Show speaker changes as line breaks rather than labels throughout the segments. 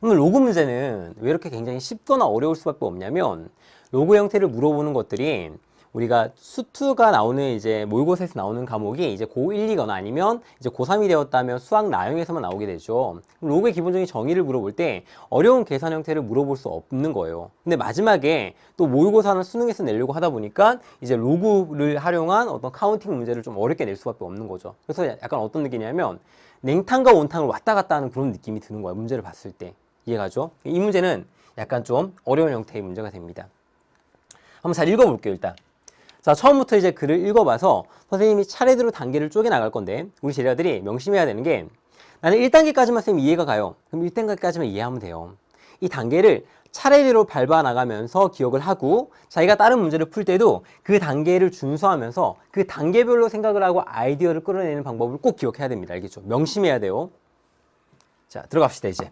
그럼 로그 문제는 왜 이렇게 굉장히 쉽거나 어려울 수밖에 없냐면 로그 형태를 물어보는 것들이 우리가 수2가 나오는 이제 모의고사에서 나오는 과목이 이제 고1이거나 아니면 이제 고3이 되었다면 수학 나형에서만 나오게 되죠. 로그의 기본적인 정의를 물어볼 때 어려운 계산 형태를 물어볼 수 없는 거예요. 근데 마지막에 또 모의고사는 수능에서 내려고 하다 보니까 이제 로그를 활용한 어떤 카운팅 문제를 좀 어렵게 낼 수밖에 없는 거죠. 그래서 약간 어떤 느낌이냐면 냉탕과 온탕을 왔다 갔다 하는 그런 느낌이 드는 거예요. 문제를 봤을 때. 이해가죠? 이 문제는 약간 좀 어려운 형태의 문제가 됩니다. 한번 잘 읽어볼게요, 일단. 자, 처음부터 이제 글을 읽어봐서 선생님이 차례대로 단계를 쪼개 나갈 건데 우리 제자들이 명심해야 되는 게 나는 1단계까지만 선생님 이해가 가요. 그럼 1단계까지만 이해하면 돼요. 이 단계를 차례대로 밟아 나가면서 기억을 하고 자기가 다른 문제를 풀 때도 그 단계를 준수하면서 그 단계별로 생각을 하고 아이디어를 끌어내는 방법을 꼭 기억해야 됩니다. 알겠죠? 명심해야 돼요. 자, 들어갑시다, 이제.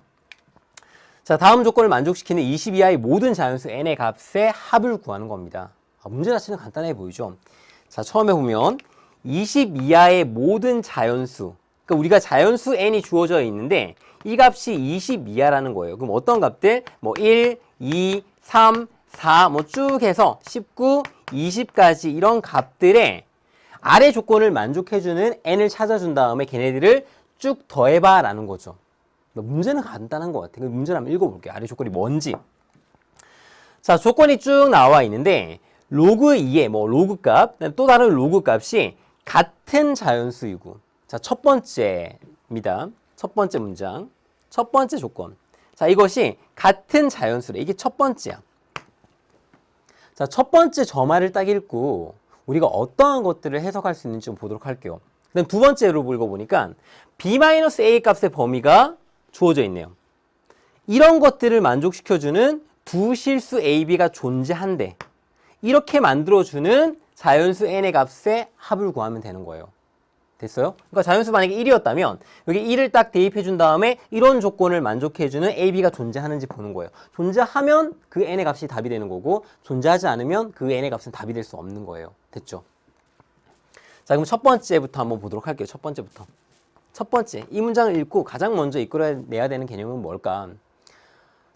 자, 다음 조건을 만족시키는 20 이하의 모든 자연수 n의 값의 합을 구하는 겁니다. 문제 자체는 간단해 보이죠? 자, 처음에 보면 20 이하의 모든 자연수, 그러니까 우리가 자연수 n이 주어져 있는데 이 값이 20 이하라는 거예요. 그럼 어떤 값들? 뭐 1, 2, 3, 4 뭐 쭉 해서 19, 20까지 이런 값들의 아래 조건을 만족해주는 n을 찾아준 다음에 걔네들을 쭉 더해봐 라는 거죠. 문제는 간단한 것 같아요. 문제를 한번 읽어볼게요. 아래 조건이 뭔지. 자, 조건이 쭉 나와 있는데 로그 2의 뭐 로그 값, 또 다른 로그 값이 같은 자연수이고, 자, 첫 번째입니다. 첫 번째 문장, 첫 번째 조건. 자, 이것이 같은 자연수래. 이게 첫 번째야. 자, 첫 번째 저 말을 딱 읽고 우리가 어떠한 것들을 해석할 수 있는지 좀 보도록 할게요. 그다음 두 번째로 읽어보니까 b-a 값의 범위가 주어져 있네요. 이런 것들을 만족시켜주는 두 실수 a, b가 존재한대. 이렇게 만들어주는 자연수 n의 값의 합을 구하면 되는 거예요. 됐어요? 그러니까 자연수 만약에 1이었다면 여기 1을 딱 대입해 준 다음에 이런 조건을 만족해주는 a, b가 존재하는지 보는 거예요. 존재하면 그 n의 값이 답이 되는 거고 존재하지 않으면 그 n의 값은 답이 될 수 없는 거예요. 됐죠? 자, 그럼 첫 번째부터 한번 보도록 할게요. 첫 번째부터. 첫 번째, 이 문장을 읽고 가장 먼저 이끌어내야 되는 개념은 뭘까?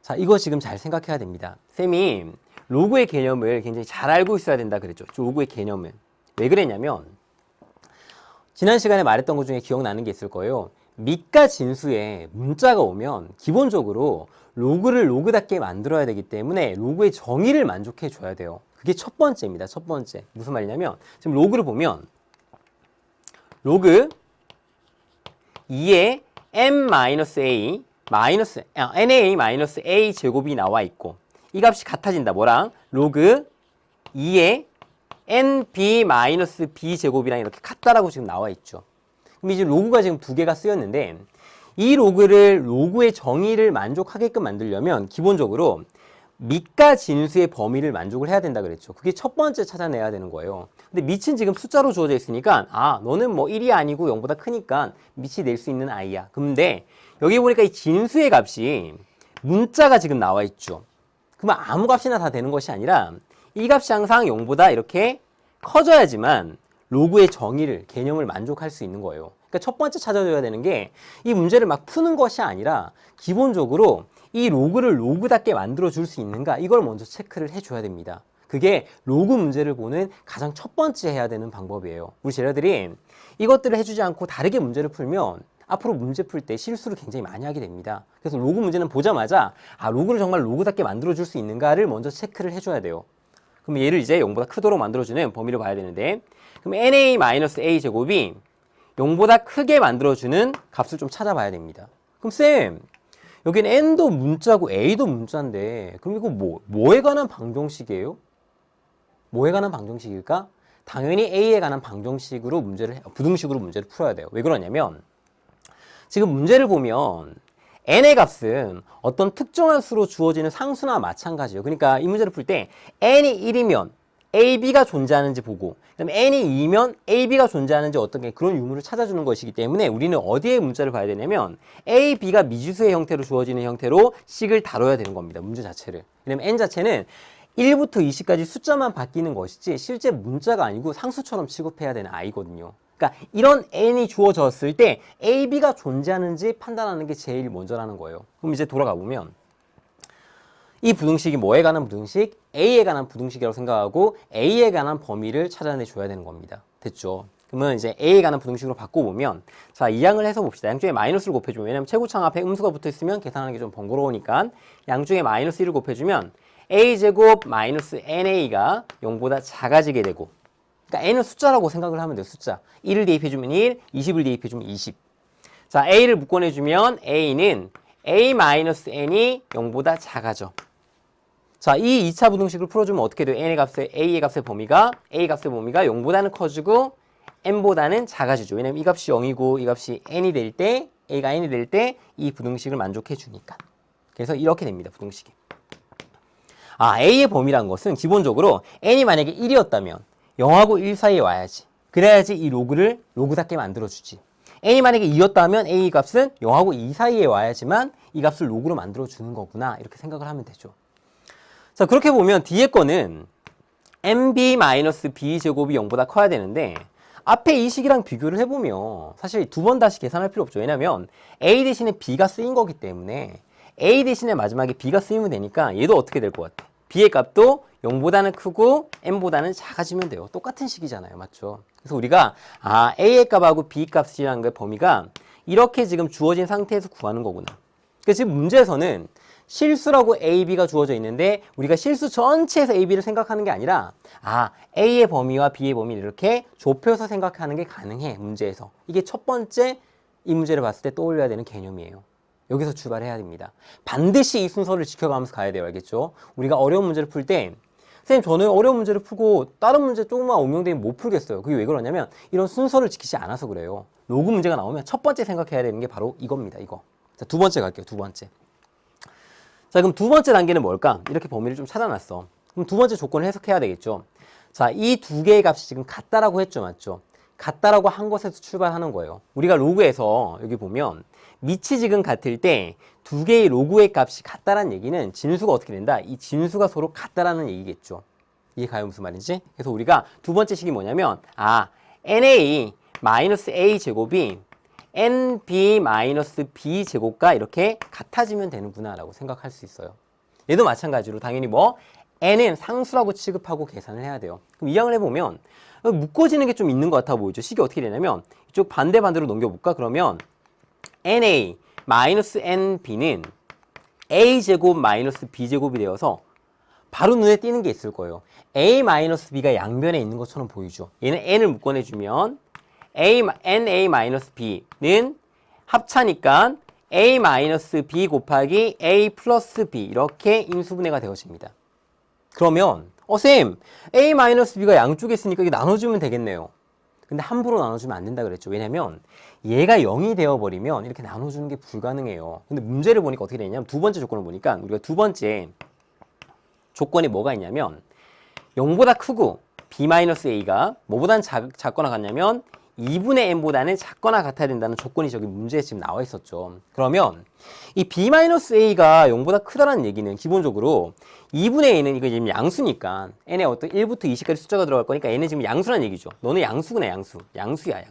자, 이거 지금 잘 생각해야 됩니다. 쌤이 로그의 개념을 굉장히 잘 알고 있어야 된다 그랬죠. 로그의 개념을. 왜 그랬냐면 지난 시간에 말했던 것 중에 기억나는 게 있을 거예요. 밑과 진수에 문자가 오면 기본적으로 로그를 로그답게 만들어야 되기 때문에 로그의 정의를 만족해 줘야 돼요. 그게 첫 번째입니다. 첫 번째. 무슨 말이냐면 지금 로그를 보면 로그 2의 n-a na-a 제곱이 나와 있고 이 값이 같아진다. 뭐랑? 로그 2의 nb-b 제곱이랑 이렇게 같다라고 지금 나와 있죠. 그럼 이제 로그가 지금 두 개가 쓰였는데 이 로그를 로그의 정의를 만족하게끔 만들려면 기본적으로 밑과 진수의 범위를 만족을 해야 된다 그랬죠. 그게 첫 번째 찾아내야 되는 거예요. 근데 밑은 지금 숫자로 주어져 있으니까 아, 너는 뭐 1이 아니고 0보다 크니까 밑이 낼 수 있는 아이야. 근데 여기 보니까 이 진수의 값이 문자가 지금 나와 있죠. 그러면 아무 값이나 다 되는 것이 아니라 이 값이 항상 0보다 이렇게 커져야지만 로그의 정의를, 개념을 만족할 수 있는 거예요. 그러니까 첫 번째 찾아줘야 되는 게 이 문제를 막 푸는 것이 아니라 기본적으로 이 로그를 로그답게 만들어줄 수 있는가 이걸 먼저 체크를 해줘야 됩니다. 그게 로그 문제를 보는 가장 첫 번째 해야 되는 방법이에요. 우리 제자들이 이것들을 해주지 않고 다르게 문제를 풀면 앞으로 문제 풀 때 실수를 굉장히 많이 하게 됩니다. 그래서 로그 문제는 보자마자 아, 로그를 정말 로그답게 만들어줄 수 있는가를 먼저 체크를 해줘야 돼요. 그럼 얘를 이제 0보다 크도록 만들어주는 범위를 봐야 되는데 그럼 na-a 제곱이 0보다 크게 만들어주는 값을 좀 찾아봐야 됩니다. 그럼 쌤, 여기는 n도 문자고 a도 문자인데 그럼 이거 뭐에 관한 방정식이에요? 뭐에 관한 방정식일까? 당연히 a에 관한 방정식으로 부등식으로 문제를 풀어야 돼요. 왜 그러냐면 지금 문제를 보면 n의 값은 어떤 특정한 수로 주어지는 상수나 마찬가지예요. 그러니까 이 문제를 풀 때 n이 1이면 ab가 존재하는지 보고 그다음에 n이 2면 ab가 존재하는지 어떤 게 그런 유무를 찾아주는 것이기 때문에 우리는 어디에 문자를 봐야 되냐면 a, b가 미지수의 형태로 주어지는 형태로 식을 다뤄야 되는 겁니다. 문제 자체를. 왜냐면 n 자체는 1부터 20까지 숫자만 바뀌는 것이지 실제 문자가 아니고 상수처럼 취급해야 되는 아이거든요. 그러니까 이런 n이 주어졌을 때 a, b가 존재하는지 판단하는 게 제일 먼저라는 거예요. 그럼 이제 돌아가 보면 이 부등식이 뭐에 관한 부등식? a에 관한 부등식이라고 생각하고 a에 관한 범위를 찾아내줘야 되는 겁니다. 됐죠? 그러면 이제 a에 관한 부등식으로 바꿔보면 자, 이항을 해서 봅시다. 양쪽에 마이너스를 곱해주면 왜냐면 최고창 앞에 음수가 붙어있으면 계산하는 게 좀 번거로우니까 양쪽에 마이너스 1을 곱해주면 a제곱 마이너스 na가 0보다 작아지게 되고 그러니까 n은 숫자라고 생각을 하면 돼요. 숫자. 1을 대입해주면 1, 20을 대입해주면 20. 자, a를 묶어내주면 a는 a-n이 0보다 작아져. 자, 이 2차 부등식을 풀어주면 어떻게 돼요? a의 값의 범위가 0보다는 커지고 n보다는 작아지죠. 왜냐면 이 값이 0이고 이 값이 n이 될 때, a가 n이 될 때 이 부등식을 만족해 주니까. 그래서 이렇게 됩니다. 부등식이. 아, a의 범위라는 것은 기본적으로 n이 만약에 1이었다면 0하고 1 사이에 와야지. 그래야지 이 로그답게 만들어주지. n이 만약에 2였다면 a 값은 0하고 2 사이에 와야지만 이 값을 로그로 만들어주는 거구나. 이렇게 생각을 하면 되죠. 자, 그렇게 보면 뒤에 거는 mb-b 제곱이 0보다 커야 되는데 앞에 이 식이랑 비교를 해보면 사실 두 번 다시 계산할 필요 없죠. 왜냐면 a 대신에 b가 쓰인 거기 때문에 a 대신에 마지막에 b가 쓰이면 되니까 얘도 어떻게 될 것 같아? b의 값도 0보다는 크고 n보다는 작아지면 돼요. 똑같은 식이잖아요. 맞죠? 그래서 우리가 a의 값하고 b 값이라는 그 범위가 이렇게 지금 주어진 상태에서 구하는 거구나. 그래서 지금 문제에서는 실수라고 a, b가 주어져 있는데 우리가 실수 전체에서 a, b를 생각하는 게 아니라 a의 범위와 b의 범위를 이렇게 좁혀서 생각하는 게 가능해. 문제에서. 이게 첫 번째 이 문제를 봤을 때 떠올려야 되는 개념이에요. 여기서 출발해야 됩니다. 반드시 이 순서를 지켜가면서 가야 돼요. 알겠죠? 우리가 어려운 문제를 풀 때 선생님 저는 어려운 문제를 풀고 다른 문제 조금만 응용되면 못 풀겠어요. 그게 왜 그러냐면 이런 순서를 지키지 않아서 그래요. 로그 문제가 나오면 첫 번째 생각해야 되는 게 바로 이겁니다. 이거. 자, 두 번째 갈게요. 두 번째. 자, 그럼 두 번째 단계는 뭘까? 이렇게 범위를 좀 찾아놨어. 그럼 두 번째 조건을 해석해야 되겠죠. 자, 이 두 개의 값이 지금 같다라고 했죠. 맞죠? 같다라고 한 것에서 출발하는 거예요. 우리가 로그에서 여기 보면 밑이 지금 같을 때 두 개의 로그의 값이 같다라는 얘기는 진수가 어떻게 된다? 이 진수가 서로 같다라는 얘기겠죠. 이해 가요? 무슨 말인지? 그래서 우리가 두 번째 식이 뭐냐면 na-a 제곱이 nb-b 제곱과 이렇게 같아지면 되는구나 라고 생각할 수 있어요. 얘도 마찬가지로 당연히 n은 상수라고 취급하고 계산을 해야 돼요. 그럼 이항을 해보면 묶어지는 게 좀 있는 것 같아 보이죠. 식이 어떻게 되냐면 이쪽 반대로 넘겨볼까? 그러면 na-nb는 a제곱 마이너스 b제곱이 되어서 바로 눈에 띄는 게 있을 거예요. a-b가 양변에 있는 것처럼 보이죠. 얘는 n을 묶어내주면 na-b는 합차니까 a-b 곱하기 a 플러스 b 이렇게 인수분해가 되어집니다. 그러면 쌤 a-b가 양쪽에 있으니까 이게 나눠주면 되겠네요. 근데 함부로 나눠주면 안 된다 그랬죠. 왜냐면 얘가 0이 되어버리면 이렇게 나눠주는 게 불가능해요. 근데 문제를 보니까 어떻게 되냐면 두 번째 조건을 보니까 우리가 두 번째 조건이 뭐가 있냐면 0보다 크고 b-a가 뭐보다는 작거나 같냐면 2분의 n보다는 작거나 같아야 된다는 조건이 저기 문제에 지금 나와 있었죠. 그러면 이 b-a가 0보다 크다는 얘기는 기본적으로 2분의 a는 이거 지금 양수니까 n에 어떤 1부터 20까지 숫자가 들어갈 거니까 n은 지금 양수라는 얘기죠. 너는 양수구나. 양수야.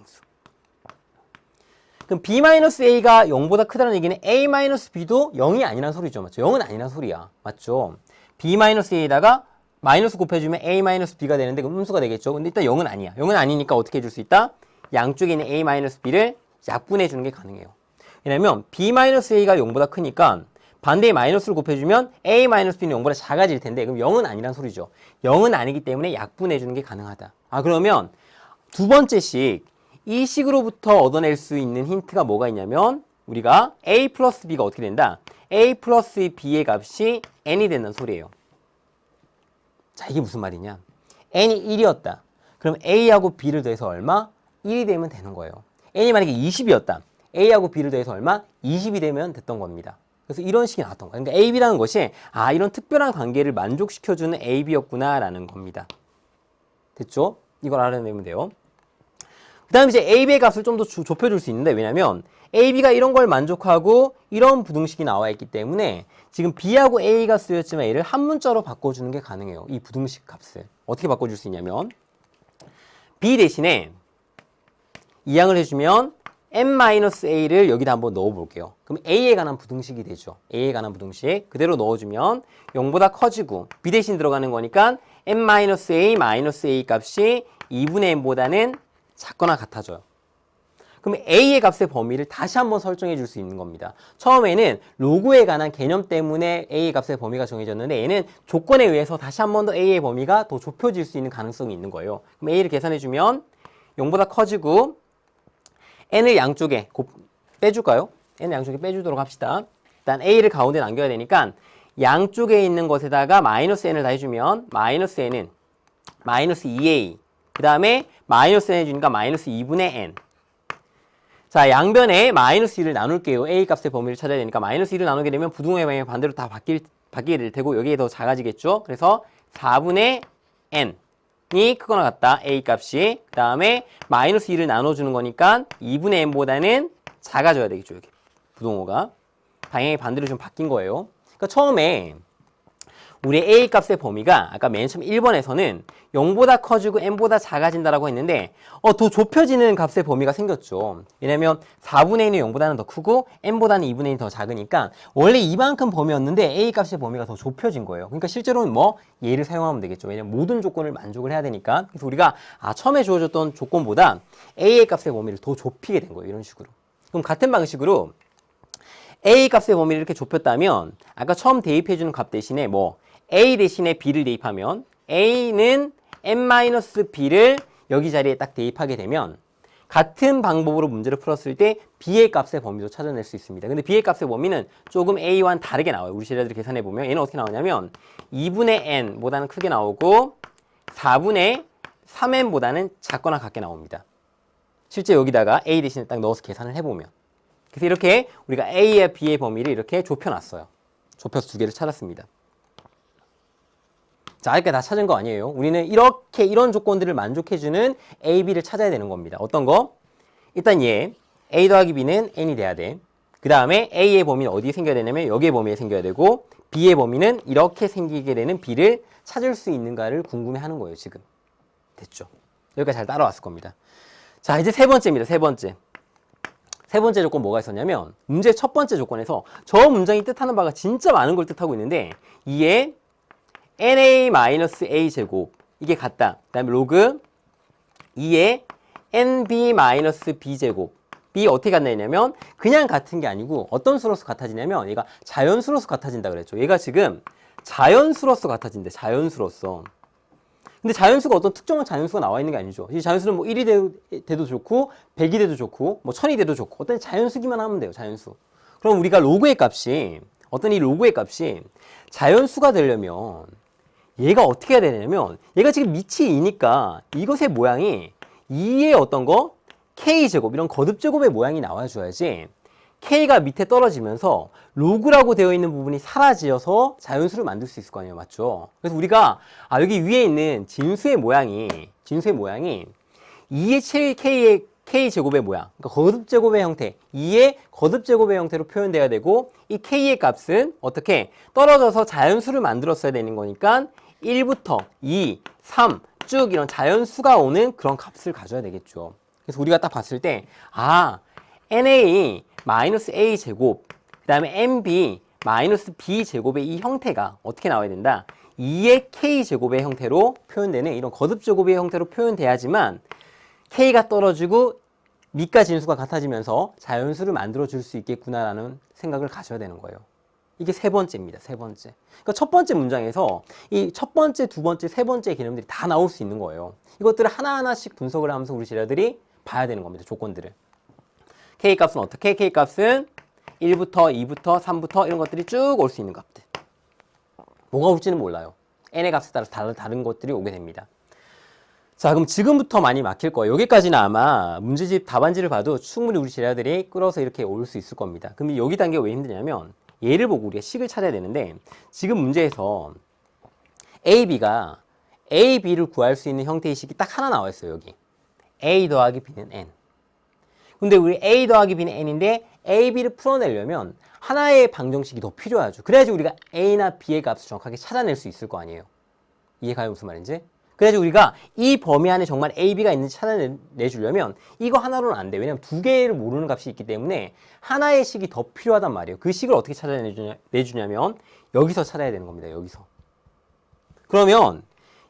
그럼 b-a가 0보다 크다는 얘기는 a-b도 0이 아니란 소리죠. 맞죠? 0은 아니란 소리야. 맞죠? b-a에다가 마이너스 곱해주면 a-b가 되는데 그럼 음수가 되겠죠. 근데 일단 0은 아니야. 0은 아니니까 어떻게 해줄 수 있다? 양쪽에 있는 a-b를 약분해주는 게 가능해요. 왜냐면 b-a가 0보다 크니까 반대에 마이너스를 곱해주면 a-b는 0보다 작아질 텐데 그럼 0은 아니란 소리죠. 0은 아니기 때문에 약분해주는 게 가능하다. 그러면 두 번째 식, 이 식으로부터 얻어낼 수 있는 힌트가 뭐가 있냐면 우리가 a 플러스 b가 어떻게 된다? a 플러스 b의 값이 n이 된다는 소리예요. 자, 이게 무슨 말이냐? n이 1이었다. 그럼 a하고 b를 더해서 얼마? 1이 되면 되는 거예요. n이 만약에 20이었다. a하고 b를 더해서 얼마? 20이 되면 됐던 겁니다. 그래서 이런 식이 나왔던 거예요. 그러니까 ab라는 것이 이런 특별한 관계를 만족시켜주는 ab였구나 라는 겁니다. 됐죠? 이걸 알아내면 돼요. 그 다음에 이제 ab의 값을 좀 더 좁혀줄 수 있는데 왜냐면 ab가 이런 걸 만족하고 이런 부등식이 나와 있기 때문에 지금 b하고 a가 쓰였지만 얘를 한 문자로 바꿔주는 게 가능해요. 이 부등식 값을. 어떻게 바꿔줄 수 있냐면 b 대신에 이항을 해주면 n-a를 여기다 한번 넣어볼게요. 그럼 a에 관한 부등식이 되죠. a에 관한 부등식 그대로 넣어주면 0보다 커지고 b 대신 들어가는 거니까 n-a 값이 2분의 n보다는 작거나 같아져요. 그럼 a의 값의 범위를 다시 한번 설정해 줄 수 있는 겁니다. 처음에는 로그에 관한 개념 때문에 a의 값의 범위가 정해졌는데 얘는 조건에 의해서 다시 한번 더 a의 범위가 더 좁혀질 수 있는 가능성이 있는 거예요. 그럼 a를 계산해 주면 0보다 커지고 n을 양쪽에 빼줄까요? n을 양쪽에 빼주도록 합시다. 일단 a를 가운데 남겨야 되니까 양쪽에 있는 것에다가 마이너스 n을 다 해주면 마이너스 n은 마이너스 2a 그 다음에 마이너스 n 해주니까 마이너스 2분의 n. 자, 양변에 마이너스 1을 나눌게요. a 값의 범위를 찾아야 되니까 마이너스 1을 나누게 되면 부등호의 방향이 반대로 다 바뀌게 될 테고 여기에 더 작아지겠죠. 그래서 4분의 n이 크거나 같다. a 값이. 그 다음에 마이너스 1을 나눠주는 거니까 2분의 n보다는 작아져야 되겠죠. 여기 부등호가. 방향이 반대로 좀 바뀐 거예요. 그러니까 처음에 우리 a 값의 범위가 아까 맨 처음 1번에서는 0보다 커지고 n보다 작아진다라고 했는데 더 좁혀지는 값의 범위가 생겼죠. 왜냐면 4분의 1이 0보다는 더 크고 n보다는 2분의 1이 더 작으니까 원래 이만큼 범위였는데 a 값의 범위가 더 좁혀진 거예요. 그러니까 실제로는 얘를 사용하면 되겠죠. 왜냐면 모든 조건을 만족을 해야 되니까. 그래서 우리가 처음에 주어졌던 조건보다 a의 값의 범위를 더 좁히게 된 거예요. 이런 식으로. 그럼 같은 방식으로 a 값의 범위를 이렇게 좁혔다면 아까 처음 대입해주는 값 대신에 a 대신에 b를 대입하면 a는 n-b를 여기 자리에 딱 대입하게 되면 같은 방법으로 문제를 풀었을 때 b의 값의 범위도 찾아낼 수 있습니다. 근데 b의 값의 범위는 조금 a와는 다르게 나와요. 우리 제자들이 계산해보면 얘는 어떻게 나오냐면 2분의 n보다는 크게 나오고 4분의 3n보다는 작거나 같게 나옵니다. 실제 여기다가 a 대신에 딱 넣어서 계산을 해보면 그래서 이렇게 우리가 a와 b의 범위를 이렇게 좁혀놨어요. 좁혀서 두 개를 찾았습니다. 자, 아직까지 다 찾은 거 아니에요. 우리는 이런 조건들을 만족해주는 a, b를 찾아야 되는 겁니다. 어떤 거? 일단 얘 a 더하기 b는 n이 돼야 돼. 그 다음에 a의 범위는 어디에 생겨야 되냐면 여기의 범위에 생겨야 되고 b의 범위는 이렇게 생기게 되는 b를 찾을 수 있는가를 궁금해하는 거예요. 지금. 됐죠? 여기까지 잘 따라왔을 겁니다. 자, 이제 세 번째입니다. 세 번째. 세 번째 조건 뭐가 있었냐면 문제 첫 번째 조건에서 저 문장이 뜻하는 바가 진짜 많은 걸 뜻하고 있는데 이에 na-a 제곱 이게 같다. 그 다음에 로그 2에 nb-b 제곱 b 어떻게 같냐면 그냥 같은 게 아니고 어떤 수로서 같아지냐면 얘가 자연수로서 같아진다 그랬죠. 얘가 지금 자연수로서 같아진대. 자연수로서. 근데 자연수가 어떤 특정한 자연수가 나와 있는 게 아니죠. 이 자연수는 1이 돼도 좋고 100이 돼도 좋고 1000이 돼도 좋고 어떤 자연수기만 하면 돼요. 자연수. 그럼 우리가 로그의 값이 어떤 이 로그의 값이 자연수가 되려면 얘가 어떻게 해야 되냐면 얘가 지금 밑이 2니까 이것의 모양이 2의 어떤 거? k제곱 이런 거듭제곱의 모양이 나와줘야지 k가 밑에 떨어지면서 로그라고 되어 있는 부분이 사라지어서 자연수를 만들 수 있을 거 아니에요. 맞죠? 그래서 우리가 여기 위에 있는 진수의 모양이 2의 k제곱의 모양 그러니까 거듭제곱의 형태 2의 거듭제곱의 형태로 표현돼야 되고 이 k의 값은 어떻게 떨어져서 자연수를 만들었어야 되는 거니까 1부터 2, 3 쭉 이런 자연수가 오는 그런 값을 가져야 되겠죠. 그래서 우리가 딱 봤을 때 na-a 제곱 그 다음에 nb-b 제곱의 이 형태가 어떻게 나와야 된다? 2의 k제곱의 형태로 표현되는 이런 거듭제곱의 형태로 표현돼야지만 k가 떨어지고 밑과 진수가 같아지면서 자연수를 만들어줄 수 있겠구나라는 생각을 가져야 되는 거예요. 이게 세 번째입니다. 세 번째. 그러니까 첫 번째 문장에서 이 첫 번째, 두 번째, 세 번째 개념들이 다 나올 수 있는 거예요. 이것들을 하나하나씩 분석을 하면서 우리 제자들이 봐야 되는 겁니다. 조건들을. K값은 어떻게? K값은 1부터 2부터 3부터 이런 것들이 쭉 올 수 있는 값들. 뭐가 올지는 몰라요. n의 값에 따라서 다른 것들이 오게 됩니다. 자, 그럼 지금부터 많이 막힐 거예요. 여기까지는 아마 문제집 답안지를 봐도 충분히 우리 제자들이 끌어서 이렇게 올 수 있을 겁니다. 그럼 여기 단계가 왜 힘드냐면 얘를 보고 우리가 식을 찾아야 되는데 지금 문제에서 A, B가 A, B를 구할 수 있는 형태의 식이 딱 하나 나와 있어요. 여기. A 더하기 B는 N. 근데 우리 A 더하기 B는 N인데 A, B를 풀어내려면 하나의 방정식이 더 필요하죠. 그래야지 우리가 A나 B의 값을 정확하게 찾아낼 수 있을 거 아니에요. 이해가요? 무슨 말인지? 그래서 우리가 이 범위 안에 정말 A, B가 있는지 찾아내주려면 이거 하나로는 안 돼. 왜냐면 두 개를 모르는 값이 있기 때문에 하나의 식이 더 필요하단 말이에요. 그 식을 어떻게 찾아내주냐면 여기서 찾아야 되는 겁니다. 여기서. 그러면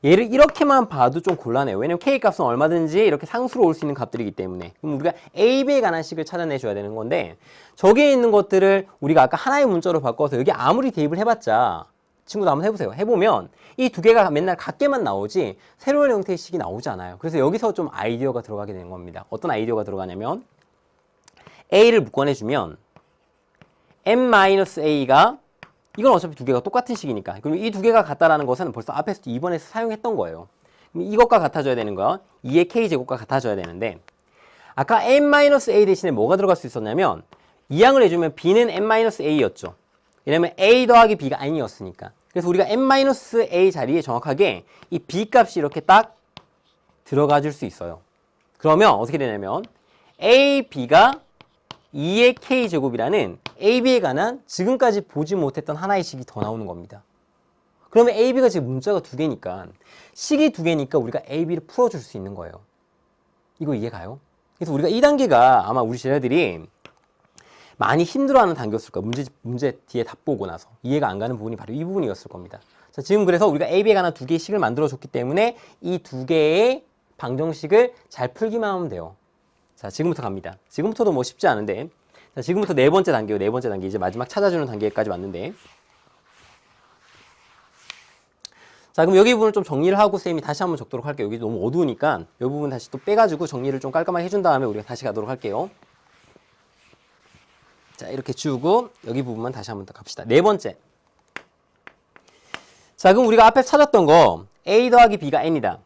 얘를 이렇게만 봐도 좀 곤란해요. 왜냐면 K 값은 얼마든지 이렇게 상수로 올 수 있는 값들이기 때문에. 그럼 우리가 A, B에 관한 식을 찾아내줘야 되는 건데 저기에 있는 것들을 우리가 아까 하나의 문자로 바꿔서 여기 아무리 대입을 해봤자 친구도 한번 해보세요. 해보면 이 두 개가 맨날 같게만 나오지 새로운 형태의 식이 나오지 않아요. 그래서 여기서 좀 아이디어가 들어가게 되는 겁니다. 어떤 아이디어가 들어가냐면 A를 묶어내주면 M-A가 이건 어차피 두 개가 똑같은 식이니까. 그럼 이 두 개가 같다라는 것은 벌써 앞에서도 2번에서 사용했던 거예요. 그럼 이것과 같아져야 되는 거 2의 K제곱과 같아져야 되는데 아까 M-A 대신에 뭐가 들어갈 수 있었냐면 이항을 해주면 B는 M-A였죠. 왜냐면 A 더하기 B가 아니었으니까. 그래서 우리가 M-A 자리에 정확하게 이 B 값이 이렇게 딱 들어가 줄 수 있어요. 그러면 어떻게 되냐면 A, B가 2의 K제곱이라는 A, B에 관한 지금까지 보지 못했던 하나의 식이 더 나오는 겁니다. 그러면 A, B가 지금 문자가 두 개니까 식이 두 개니까 우리가 A, B를 풀어줄 수 있는 거예요. 이거 이해가요? 그래서 우리가 이 단계가 아마 우리 제자들이 많이 힘들어하는 단계였을 거예요. 문제 뒤에 답 보고 나서 이해가 안 가는 부분이 바로 이 부분이었을 겁니다. 자, 지금 그래서 우리가 A, B에 관한 두 개의 식을 만들어줬기 때문에 이 두 개의 방정식을 잘 풀기만 하면 돼요. 자, 지금부터 갑니다. 지금부터도 뭐 쉽지 않은데 자, 지금부터 네 번째 단계요. 네 번째 단계 이제 마지막 찾아주는 단계까지 왔는데 자, 그럼 여기 부분을 좀 정리를 하고 쌤이 다시 한번 적도록 할게요. 여기 너무 어두우니까 이 부분 다시 또 빼가지고 정리를 좀 깔끔하게 해준 다음에 우리가 다시 가도록 할게요. 자, 이렇게 지우고 여기 부분만 다시 한번 더 갑시다. 네 번째. 자, 그럼 우리가 앞에 찾았던 거 A 더하기 B가 N이다.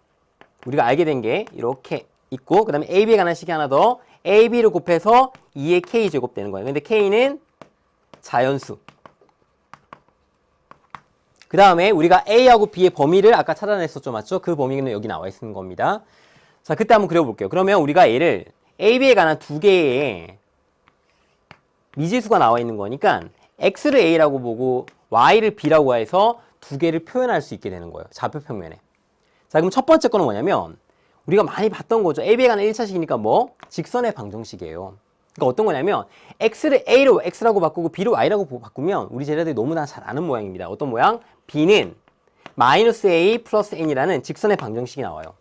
우리가 알게 된 게 이렇게 있고 그 다음에 A, B에 관한 식이 하나 더 A, B를 곱해서 2의 K제곱 되는 거예요. 근데 K는 자연수. 그 다음에 우리가 A하고 B의 범위를 아까 찾아냈었죠. 맞죠? 그 범위는 여기 나와 있는 겁니다. 자, 그때 한번 그려볼게요. 그러면 우리가 얘를 A, B에 관한 두 개의 미지수가 나와 있는 거니까 X를 A라고 보고 Y를 B라고 해서 두 개를 표현할 수 있게 되는 거예요. 좌표 평면에. 자, 그럼 첫 번째 거는 뭐냐면 우리가 많이 봤던 거죠. AB에 관한 1차식이니까 뭐? 직선의 방정식이에요. 그러니까 어떤 거냐면 X를 A로 X라고 바꾸고 B로 Y라고 바꾸면 우리 제자들이 너무나 잘 아는 모양입니다. 어떤 모양? B는 -A 플러스 N이라는 직선의 방정식이 나와요.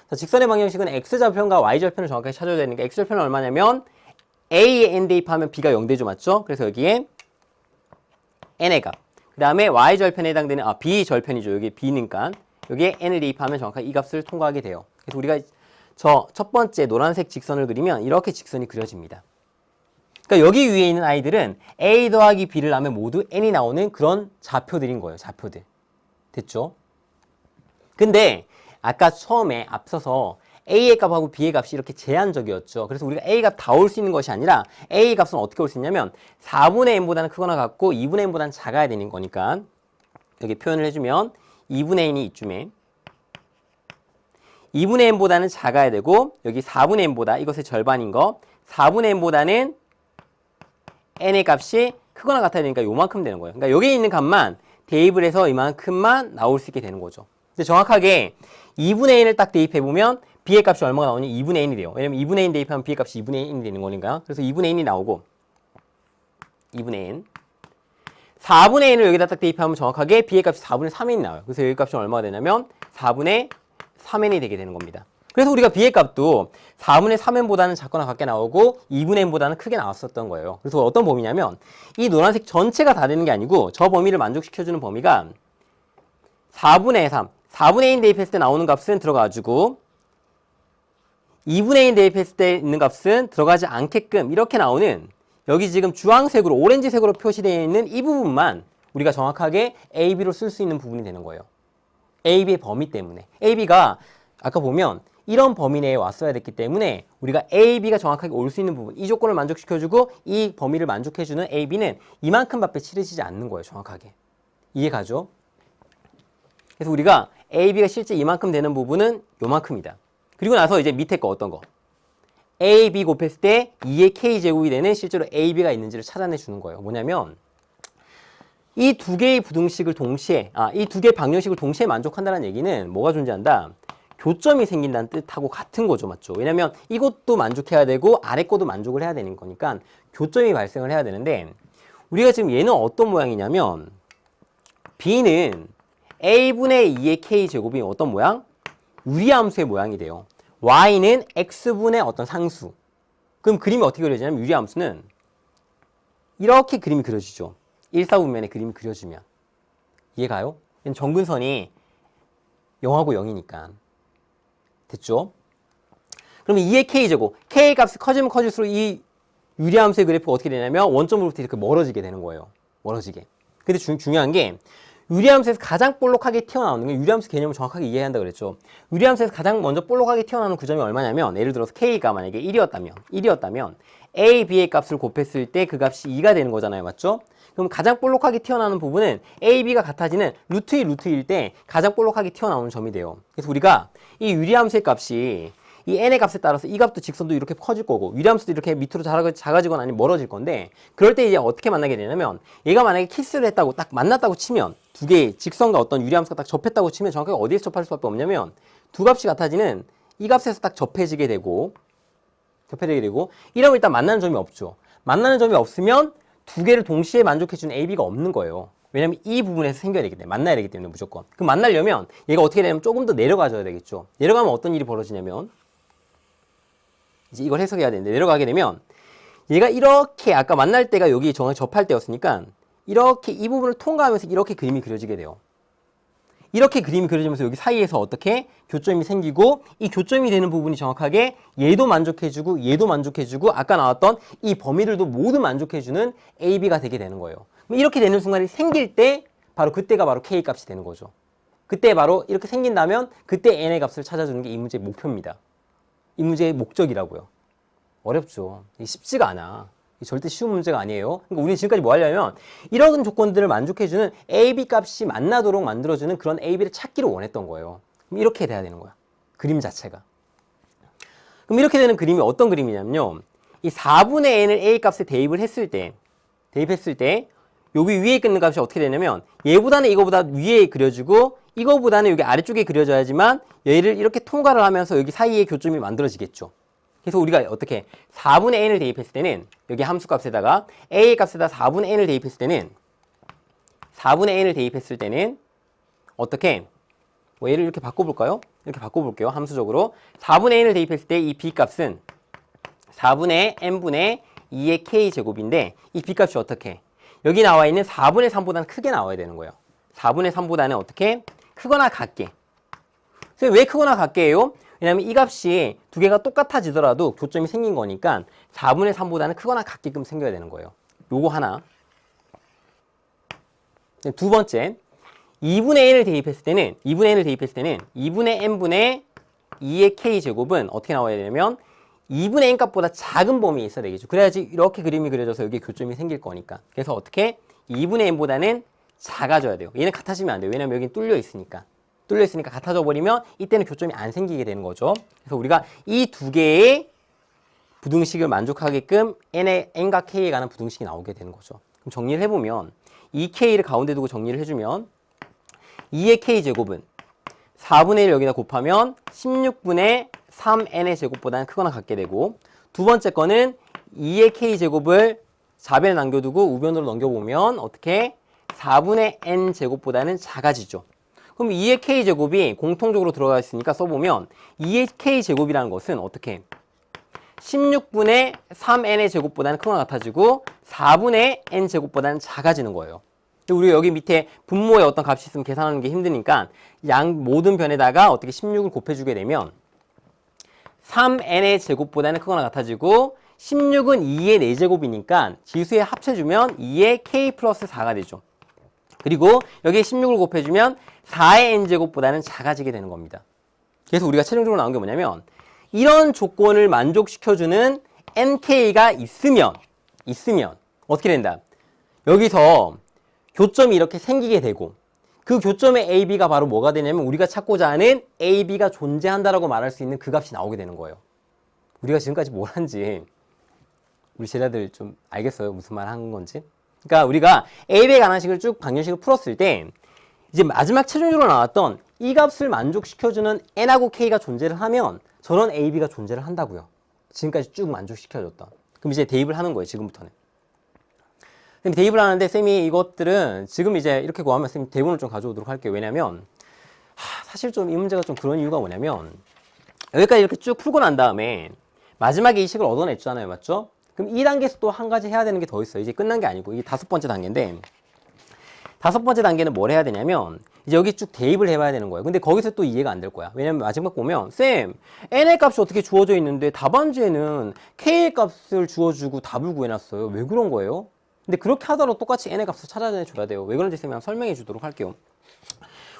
자, 직선의 방정식은 X절편과 Y절편을 정확하게 찾아야 되니까 X절편은 얼마냐면 A에 N 대입하면 B가 0되죠. 맞죠? 그래서 여기에 N의 값. 그 다음에 Y절편에 해당되는 B절편이죠. 여기 B니까 여기에 N을 대입하면 정확하게 이 값을 통과하게 돼요. 그래서 우리가 저 첫 번째 노란색 직선을 그리면 이렇게 직선이 그려집니다. 그러니까 여기 위에 있는 아이들은 A 더하기 B를 하면 모두 N이 나오는 그런 좌표들인 거예요. 좌표들. 됐죠? 근데 아까 처음에 앞서서 A의 값하고 B의 값이 이렇게 제한적이었죠. 그래서 우리가 A 값 다 올 수 있는 것이 아니라 A 값은 어떻게 올 수 있냐면 4분의 n보다는 크거나 같고 2분의 n보다는 작아야 되는 거니까 여기 표현을 해주면 2분의 n이 이쯤에 2분의 n보다는 작아야 되고 여기 4분의 n보다 이것의 절반인 거 4분의 n보다는 n의 값이 크거나 같아야 되니까 요만큼 되는 거예요. 그러니까 여기 있는 값만 대입을 해서 이만큼만 나올 수 있게 되는 거죠. 근데 정확하게 2분의 n을 딱 대입해보면 B의 값이 얼마가 나오니? 2분의 n이 돼요. 왜냐면 2분의 n 대입하면 B의 값이 2분의 n이 되는 거니까. 그래서 2분의 n이 나오고 2분의 n 4분의 n을 여기다 딱 대입하면 정확하게 B의 값이 4분의 3n이 나와요. 그래서 여기 값이 얼마가 되냐면 4분의 3n이 되게 되는 겁니다. 그래서 우리가 B의 값도 4분의 3n보다는 작거나 같게 나오고 2분의 n보다는 크게 나왔었던 거예요. 그래서 어떤 범위냐면 이 노란색 전체가 다 되는 게 아니고 저 범위를 만족시켜주는 범위가 4분의 3, 4분의 1 대입했을 때 나오는 값은 들어가가지고 2분의 1 대입했을 때 있는 값은 들어가지 않게끔 이렇게 나오는 여기 지금 주황색으로 오렌지색으로 표시되어 있는 이 부분만 우리가 정확하게 A, B로 쓸 수 있는 부분이 되는 거예요. A, B의 범위 때문에. A, B가 아까 보면 이런 범위 내에 왔어야 됐기 때문에 우리가 A, B가 정확하게 올 수 있는 부분 이 조건을 만족시켜주고 이 범위를 만족해주는 A, B는 이만큼 밖에 치러지지 않는 거예요. 정확하게. 이해가죠? 그래서 우리가 A, B가 실제 이만큼 되는 부분은 요만큼이다. 그리고 나서 이제 밑에 거 어떤 거? A, B 곱했을 때 2의 K제곱이 되는 실제로 A, B가 있는지를 찾아내 주는 거예요. 뭐냐면 이 두 개의 부등식을 동시에 이 두 개의 방정식을 동시에 만족한다는 얘기는 뭐가 존재한다? 교점이 생긴다는 뜻하고 같은 거죠. 맞죠? 왜냐면 이것도 만족해야 되고 아래 것도 만족을 해야 되는 거니까 교점이 발생을 해야 되는데 우리가 지금 얘는 어떤 모양이냐면 B는 A분의 2의 K제곱이 어떤 모양? 유리함수의 모양이 돼요. Y는 X분의 어떤 상수. 그럼 그림이 어떻게 그려지냐면 유리함수는 이렇게 그림이 그려지죠. 1사분면에 그림이 그려지면. 이해가요? 정근선이 0하고 0이니까. 됐죠? 그러면 2의 K제곱. K 값이 커지면 커질수록 이 유리함수의 그래프가 어떻게 되냐면 원점으로부터 이렇게 멀어지게 되는 거예요. 멀어지게. 근데 중요한 게 유리함수에서 가장 볼록하게 튀어나오는 게 유리함수 개념을 정확하게 이해한다 그랬죠. 유리함수에서 가장 먼저 볼록하게 튀어나오는 그 점이 얼마냐면 예를 들어서 K가 만약에 1이었다면 A, B의 값을 곱했을 때 그 값이 2가 되는 거잖아요. 맞죠? 그럼 가장 볼록하게 튀어나오는 부분은 A, B가 같아지는 루트 2, 루트 1일 때 가장 볼록하게 튀어나오는 점이 돼요. 그래서 우리가 이 유리함수의 값이 이 n의 값에 따라서 이 값도 직선도 이렇게 커질 거고 유리함수도 이렇게 밑으로 작아지거나 아니면 멀어질 건데 그럴 때 이제 어떻게 만나게 되냐면 얘가 만약에 키스를 했다고 딱 만났다고 치면 두 개의 직선과 어떤 유리함수가 딱 접했다고 치면 정확하게 어디에서 접할 수밖에 없냐면 두 값이 같아지는 이 값에서 딱 접해지게 되고 이러면 일단 만나는 점이 없죠. 만나는 점이 없으면 두 개를 동시에 만족해주는 AB가 없는 거예요. 왜냐면 이 부분에서 생겨야 되기 때문에 만나야 되기 때문에 무조건. 그럼 만나려면 얘가 어떻게 되냐면 조금 더 내려가줘야 되겠죠. 내려가면 어떤 일이 벌어지냐면 이제 이걸 해석해야 되는데 내려가게 되면 얘가 이렇게 아까 만날 때가 여기 정확히 접할 때였으니까 이렇게 이 부분을 통과하면서 이렇게 그림이 그려지게 돼요. 이렇게 그림이 그려지면서 여기 사이에서 어떻게 교점이 생기고 이 교점이 되는 부분이 정확하게 얘도 만족해주고 얘도 만족해주고 아까 나왔던 이 범위들도 모두 만족해주는 AB가 되게 되는 거예요. 이렇게 되는 순간이 생길 때 바로 그때가 바로 K 값이 되는 거죠. 그때 바로 이렇게 생긴다면 그때 N의 값을 찾아주는 게 이 문제의 목표입니다. 이 문제의 목적이라고요. 어렵죠. 쉽지가 않아. 절대 쉬운 문제가 아니에요. 그러니까 우리는 지금까지 뭐 하려면 이런 조건들을 만족해주는 AB 값이 만나도록 만들어주는 그런 AB를 찾기를 원했던 거예요. 그럼 이렇게 돼야 되는 거야. 그림 자체가. 그럼 이렇게 되는 그림이 어떤 그림이냐면요. 이 4분의 n을 A 값에 대입했을 때 여기 위에 있는 값이 어떻게 되냐면 얘보다는 이거보다 위에 그려지고 이거보다는 여기 아래쪽에 그려져야지만 얘를 이렇게 통과를 하면서 여기 사이에 교점이 만들어지겠죠. 그래서 우리가 어떻게 4분의 n을 대입했을 때는 여기 함수값에다가 a 값에다 4분의 n을 대입했을 때는 어떻게 뭐 얘를 이렇게 바꿔볼까요? 이렇게 바꿔볼게요. 함수적으로 4분의 n을 대입했을 때 이 b 값은 4분의 n분의 2의 k제곱인데 이 b 값이 어떻게 여기 나와 있는 4분의 3보다는 크게 나와야 되는 거예요. 4분의 3보다는 어떻게 크거나 같게. 그래서 왜 크거나 같게 해요? 왜냐면 이 값이 두 개가 똑같아지더라도 교점이 생긴 거니까 4분의 3보다는 크거나 같게끔 생겨야 되는 거예요. 요거 하나. 두 번째, 2분의 n을 대입했을 때는 2분의 n분의 2의 k제곱은 어떻게 나와야 되냐면 2분의 n 값보다 작은 범위에 있어야 되겠죠. 그래야지 이렇게 그림이 그려져서 여기 교점이 생길 거니까. 그래서 어떻게 2분의 n보다는 작아져야 돼요. 얘는 같아지면 안 돼요. 왜냐면 여긴 뚫려 있으니까 같아져 버리면 이때는 교점이 안 생기게 되는 거죠. 그래서 우리가 이 두 개의 부등식을 만족하게끔 n과 k에 관한 부등식이 나오게 되는 거죠. 그럼 정리를 해보면 2k를 가운데 두고 정리를 해주면 2의 k제곱은 4분의 1 여기다 곱하면 16분의 3n의 제곱보다는 크거나 같게 되고 두 번째 거는 2의 k제곱을 좌변에 남겨두고 우변으로 넘겨보면 어떻게 4분의 n 제곱보다는 작아지죠. 그럼 2의 k제곱이 공통적으로 들어가 있으니까 써보면 2의 k제곱이라는 것은 어떻게 16분의 3n의 제곱보다는 크거나 같아지고 4분의 n 제곱보다는 작아지는 거예요. 우리가 여기 밑에 분모에 어떤 값이 있으면 계산하는 게 힘드니까 양 모든 변에다가 어떻게 16을 곱해주게 되면 3n의 제곱보다는 크거나 같아지고 16은 2의 4제곱이니까 지수에 합쳐주면 2의 k 플러스 4가 되죠. 그리고 여기에 16을 곱해주면 4의 n제곱보다는 작아지게 되는 겁니다. 그래서 우리가 최종적으로 나온 게 뭐냐면 이런 조건을 만족시켜주는 nk가 있으면 어떻게 된다? 여기서 교점이 이렇게 생기게 되고 그 교점의 AB가 바로 뭐가 되냐면 우리가 찾고자 하는 AB가 존재한다라고 말할 수 있는 그 값이 나오게 되는 거예요. 우리가 지금까지 뭘 한지 우리 제자들 좀 알겠어요? 무슨 말 한 건지? 그러니까 우리가 AB에 관한 식을 쭉 방정식을 풀었을 때 이제 마지막 최종적으로 나왔던 이 값을 만족시켜주는 n하고 k가 존재를 하면 저런 a, b가 존재를 한다고요. 지금까지 쭉 만족시켜줬던. 그럼 이제 대입을 하는 거예요. 지금부터는. 쌤이 대입을 하는데 쌤이 이것들은 지금 이제 이렇게 구하면 쌤이 대본을 좀 가져오도록 할게요. 왜냐면 사실 좀 이 문제가 좀 그런 이유가 뭐냐면 여기까지 이렇게 쭉 풀고 난 다음에 마지막에 이 식을 얻어냈잖아요. 맞죠? 그럼 이 단계에서 또 한 가지 해야 되는 게 더 있어요. 이제 끝난 게 아니고 이게 5번째 단계인데 5번째 단계는 뭘 해야 되냐면 이제 여기 쭉 대입을 해봐야 되는 거예요. 근데 거기서 또 이해가 안 될 거야. 왜냐면 마지막 보면 쌤 n의 값이 어떻게 주어져 있는데 답안지에는 k의 값을 주어주고 답을 구해놨어요. 왜 그런 거예요? 근데 그렇게 하더라도 똑같이 n의 값을 찾아내줘야 돼요. 왜 그런지 쌤이 한번 설명해 주도록 할게요.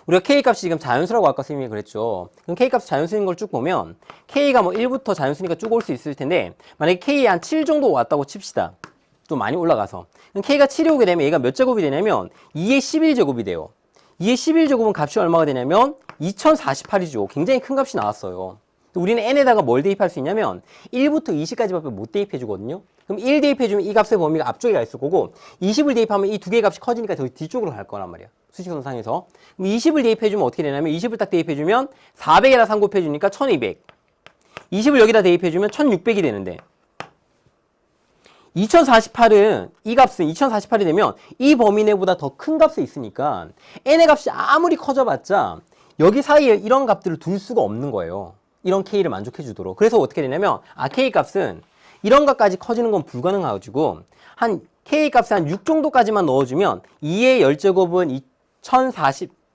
우리가 K값이 지금 자연수라고 아까 선생님이 그랬죠. 그럼 K값이 자연수인 걸 쭉 보면 K가 뭐 1부터 자연수니까 쭉 올 수 있을 텐데 만약에 K 한 7 정도 왔다고 칩시다. 좀 많이 올라가서. 그럼 K가 7이 오게 되면 얘가 몇 제곱이 되냐면 2의 11제곱이 돼요. 2의 11제곱은 값이 얼마가 되냐면 2048이죠. 굉장히 큰 값이 나왔어요. 우리는 n에다가 뭘 대입할 수 있냐면 1부터 20까지밖에 못 대입해 주거든요. 그럼 1 대입해 주면 이 값의 범위가 앞쪽에 가 있을 거고 20을 대입하면 이 두 개의 값이 커지니까 저 뒤쪽으로 갈 거란 말이야. 수직선상에서. 그럼 20을 대입해 주면 어떻게 되냐면 20을 딱 대입해 주면 400에다 3 곱해 주니까 1200. 20을 여기다 대입해 주면 1600이 되는데 2048은 이 값은 2048이 되면 이 범위 내보다 더 큰 값에 있으니까 n의 값이 아무리 커져봤자 여기 사이에 이런 값들을 둘 수가 없는 거예요. 이런 k를 만족해 주도록. 그래서 어떻게 되냐면 k 값은 이런 것까지 커지는 건 불가능해가지고 한 k 값에 한 6 정도까지만 넣어주면 2의 10제곱은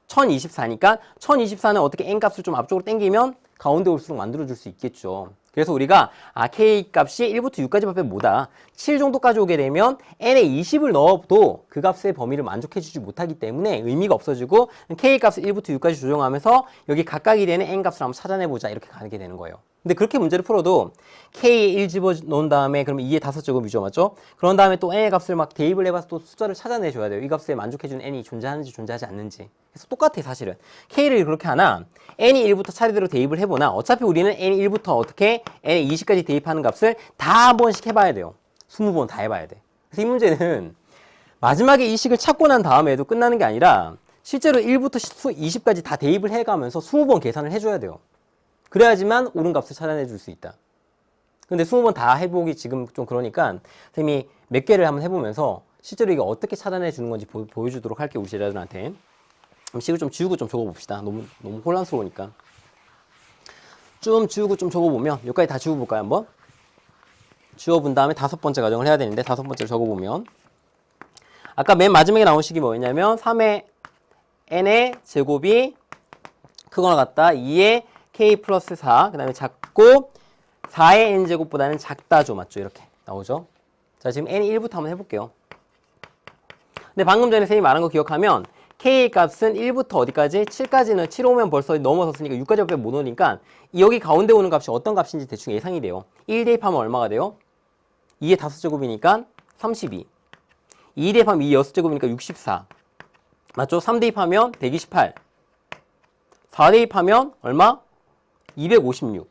1024니까 1024는 어떻게 n 값을 좀 앞쪽으로 당기면 가운데 올수록 만들어줄 수 있겠죠. 그래서 우리가 k 값이 1부터 6까지밖에 못와 7 정도까지 오게 되면 n에 20을 넣어도 그 값의 범위를 만족해주지 못하기 때문에 의미가 없어지고 k 값을 1부터 6까지 조정하면서 여기 각각이 되는 n 값을 한번 찾아내보자 이렇게 가게 되는 거예요. 근데 그렇게 문제를 풀어도 k에 1 집어넣은 다음에 그러면 2의 5제곱이죠. 맞죠? 그런 다음에 또 n의 값을 막 대입을 해봐서 또 숫자를 찾아내줘야 돼요. 이 값에 만족해주는 n이 존재하는지 존재하지 않는지. 그래서 똑같아 사실은. k를 그렇게 하나 n이 1부터 차례대로 대입을 해보나 어차피 우리는 n이 1부터 어떻게 n에 20까지 대입하는 값을 다 한 번씩 해봐야 돼요. 20번 다 해봐야 돼. 그래서 이 문제는 마지막에 이 식을 찾고 난 다음에도 끝나는 게 아니라 실제로 1부터 20까지 다 대입을 해가면서 20번 계산을 해줘야 돼요. 그래야지만 옳은 값을 찾아내 줄 수 있다. 근데 20번 다 해보기 지금 좀 그러니까 선생님이 몇 개를 한번 해보면서 실제로 이게 어떻게 찾아내 주는 건지 보여주도록 할게요. 우리 제자들한테. 그럼 식을 좀 지우고 좀 적어봅시다. 너무 혼란스러우니까. 좀 지우고 좀 적어보면 여기까지 다 지워볼까요? 한번? 지워본 다음에 5번째 가정을 해야 되는데 5번째를 적어보면 아까 맨 마지막에 나온 식이 뭐였냐면 3의 n의 제곱이 크거나 같다. 2의 k 플러스 4 그 다음에 작고 4의 n제곱보다는 작다죠. 맞죠? 이렇게 나오죠. 자 지금 n이 1부터 한번 해볼게요. 근데 방금 전에 선생님이 말한 거 기억하면 k 값은 1부터 어디까지? 7까지는 7 오면 벌써 넘어섰으니까 6까지밖에 못 오니까 여기 가운데 오는 값이 어떤 값인지 대충 예상이 돼요. 1 대입하면 얼마가 돼요? 2의 5제곱이니까 32. 2 대입하면 2의 6제곱이니까 64. 맞죠? 3 대입하면 128. 4 대입하면 얼마? 256.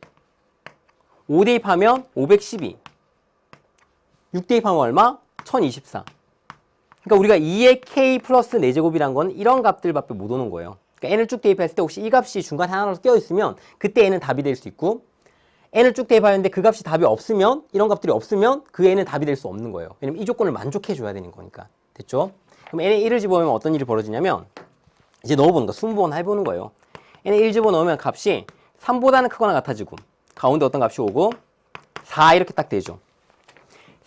5 대입하면 512. 6 대입하면 얼마? 1024. 그러니까 우리가 2의 k 플러스 4제곱이란 건 이런 값들밖에 못 오는 거예요. 그러니까 n을 쭉 대입했을 때 혹시 이 값이 중간에 하나라도 껴있으면 그때 n은 답이 될 수 있고 n을 쭉 대입하는데 그 값이 답이 없으면 이런 값들이 없으면 그 n은 답이 될 수 없는 거예요. 왜냐면 이 조건을 만족해줘야 되는 거니까. 됐죠? 그럼 n에 1을 집어넣으면 어떤 일이 벌어지냐면 이제 넣어보는 거, 20번 해보는 거예요. n에 1 집어넣으면 값이 3보다는 크거나 같아지고 가운데 어떤 값이 오고 4 이렇게 딱 되죠.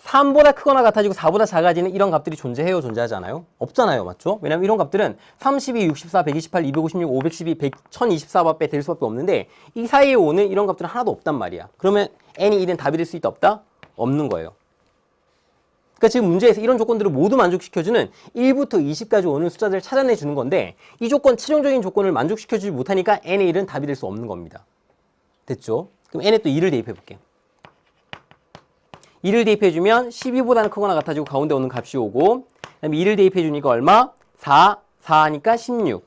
3보다 크거나 같아지고 4보다 작아지는 이런 값들이 존재해요? 존재하지 않아요? 없잖아요. 맞죠? 왜냐면 이런 값들은 32, 64, 128, 256, 512, 100, 1024밖에 될 수밖에 없는데 이 사이에 오는 이런 값들은 하나도 없단 말이야. 그러면 n이 1은 답이 될 수 있다 없다? 없는 거예요. 그러니까 지금 문제에서 이런 조건들을 모두 만족시켜주는 1부터 20까지 오는 숫자들을 찾아내 주는 건데 이 조건, 최종적인 조건을 만족시켜주지 못하니까 n의 1은 답이 될 수 없는 겁니다. 됐죠? 그럼 n에 또 2를 대입해 볼게요. 2를 대입해주면 12보다는 크거나 같아지고 가운데 오는 값이 오고 그 다음에 2를 대입해주니까 얼마? 4, 4니까 16.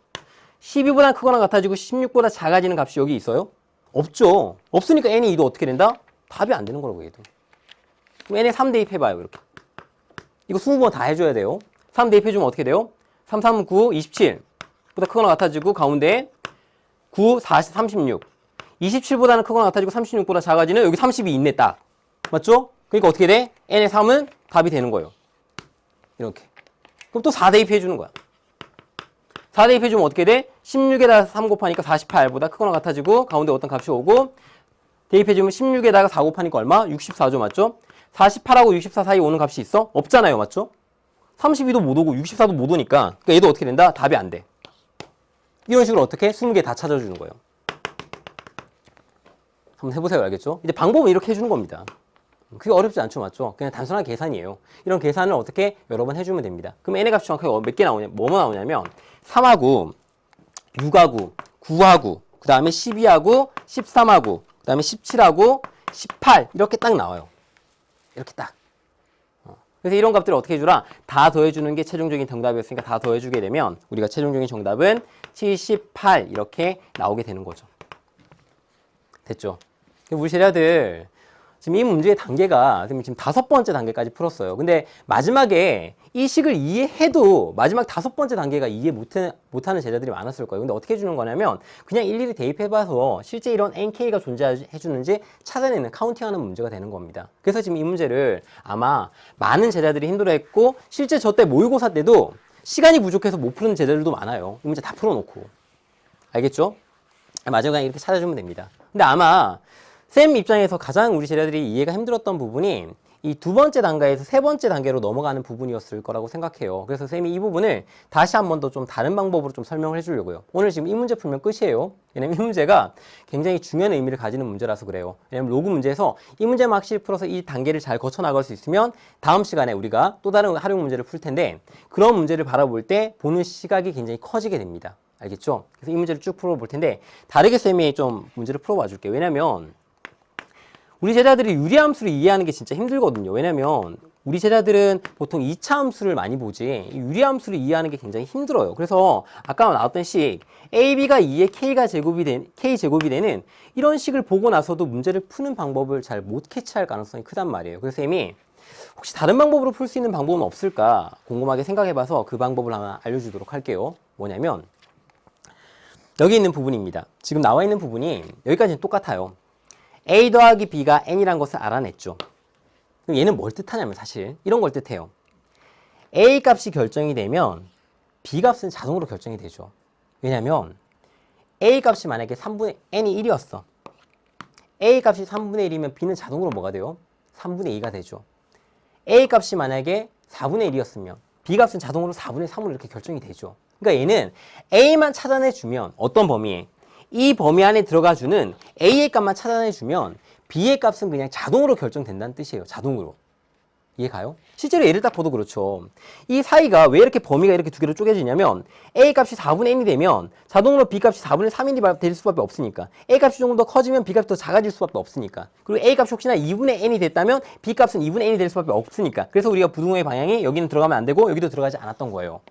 12보다 크거나 같아지고 16보다 작아지는 값이 여기 있어요? 없죠. 없으니까 n이 2도 어떻게 된다? 답이 안 되는 거라고 얘도. 그럼 n에 3 대입해봐요. 이렇게. 이거 20번 다 해줘야 돼요. 3 대입해주면 어떻게 돼요? 3, 3, 9, 27. 크거나 같아지고 가운데 9, 40, 36. 27보다는 크거나 같아지고 36보다 작아지는 여기 30이 있네 딱. 맞죠? 그러니까 어떻게 돼? n의 3은 답이 되는 거예요. 이렇게. 그럼 또 4 대입해 주는 거야. 4 대입해 주면 어떻게 돼? 16에다가 3 곱하니까 48보다 크거나 같아지고 가운데 어떤 값이 오고 대입해 주면 16에다가 4 곱하니까 얼마? 64죠. 맞죠? 48하고 64 사이에 오는 값이 있어? 없잖아요. 맞죠? 32도 못 오고 64도 못 오니까 그러니까 얘도 어떻게 된다? 답이 안 돼. 이런 식으로 어떻게? 20개 다 찾아주는 거예요. 한번 해보세요. 알겠죠? 이제 방법은 이렇게 해주는 겁니다. 그게 어렵지 않죠. 맞죠? 그냥 단순한 계산이에요. 이런 계산을 어떻게 여러 번 해주면 됩니다. 그럼 n의 값이 정확하게 몇 개 나오냐? 뭐뭐 나오냐면 3하고 6하고 9하고 그 다음에 12하고 13하고 그 다음에 17하고 18 이렇게 딱 나와요. 이렇게 딱. 그래서 이런 값들을 어떻게 해주라? 다 더해주는 게 최종적인 정답이었으니까 다 더해주게 되면 우리가 최종적인 정답은 78 이렇게 나오게 되는 거죠. 됐죠? 우리 제자들 지금 이 문제의 단계가 지금 5번째 단계까지 풀었어요. 근데 마지막에 이 식을 이해해도 마지막 5번째 단계가 이해 못하는 제자들이 많았을 거예요. 근데 어떻게 해주는 거냐면 그냥 일일이 대입해봐서 실제 이런 NK가 존재해주는지 찾아내는 카운팅하는 문제가 되는 겁니다. 그래서 지금 이 문제를 아마 많은 제자들이 힘들어했고 실제 저 때 모의고사 때도 시간이 부족해서 못 푸는 제자들도 많아요. 이 문제 다 풀어놓고. 알겠죠? 마지막에 이렇게 찾아주면 됩니다. 근데 아마 쌤 입장에서 가장 우리 제자들이 이해가 힘들었던 부분이 이 2번째 단계에서 3번째 단계로 넘어가는 부분이었을 거라고 생각해요. 그래서 쌤이 이 부분을 다시 한 번 더 좀 다른 방법으로 좀 설명을 해주려고요. 오늘 지금 이 문제 풀면 끝이에요. 왜냐면 이 문제가 굉장히 중요한 의미를 가지는 문제라서 그래요. 왜냐면 로그 문제에서 이 문제만 확실히 풀어서 이 단계를 잘 거쳐 나갈 수 있으면 다음 시간에 우리가 또 다른 활용 문제를 풀 텐데 그런 문제를 바라볼 때 보는 시각이 굉장히 커지게 됩니다. 알겠죠? 그래서 이 문제를 쭉 풀어볼 텐데 다르게 쌤이 좀 문제를 풀어봐 줄게요. 왜냐면 우리 제자들이 유리함수를 이해하는 게 진짜 힘들거든요. 왜냐면 우리 제자들은 보통 2차 함수를 많이 보지 유리함수를 이해하는 게 굉장히 힘들어요. 그래서 아까 나왔던 식 AB가 2의 K제곱이 되는 이런 식을 보고 나서도 문제를 푸는 방법을 잘 못 캐치할 가능성이 크단 말이에요. 그래서 쌤이 혹시 다른 방법으로 풀 수 있는 방법은 없을까 궁금하게 생각해봐서 그 방법을 하나 알려주도록 할게요. 뭐냐면 여기 있는 부분입니다. 지금 나와 있는 부분이 여기까지는 똑같아요. A 더하기 B가 N이란 것을 알아냈죠. 그럼 얘는 뭘 뜻하냐면 사실 이런 걸 뜻해요. A 값이 결정이 되면 B 값은 자동으로 결정이 되죠. 왜냐면 A 값이 만약에 3분의 N이 1이었어. A 값이 3분의 1이면 B는 자동으로 뭐가 돼요? 3분의 2가 되죠. A 값이 만약에 4분의 1이었으면 B 값은 자동으로 4분의 3으로 이렇게 결정이 되죠. 그러니까 얘는 A만 찾아내주면 어떤 범위에? 이 범위 안에 들어가주는 A의 값만 찾아내주면 B의 값은 그냥 자동으로 결정된다는 뜻이에요. 자동으로. 이해 가요? 실제로 얘를 딱 봐도 그렇죠. 이 사이가 왜 이렇게 범위가 이렇게 두 개로 쪼개지냐면 A 값이 4분의 N이 되면 자동으로 B 값이 4분의 3N이 될 수밖에 없으니까 A 값이 조금 더 커지면 B 값이 더 작아질 수밖에 없으니까 그리고 A 값이 혹시나 2분의 N이 됐다면 B 값은 2분의 N이 될 수밖에 없으니까 그래서 우리가 부등호의 방향이 여기는 들어가면 안 되고 여기도 들어가지 않았던 거예요.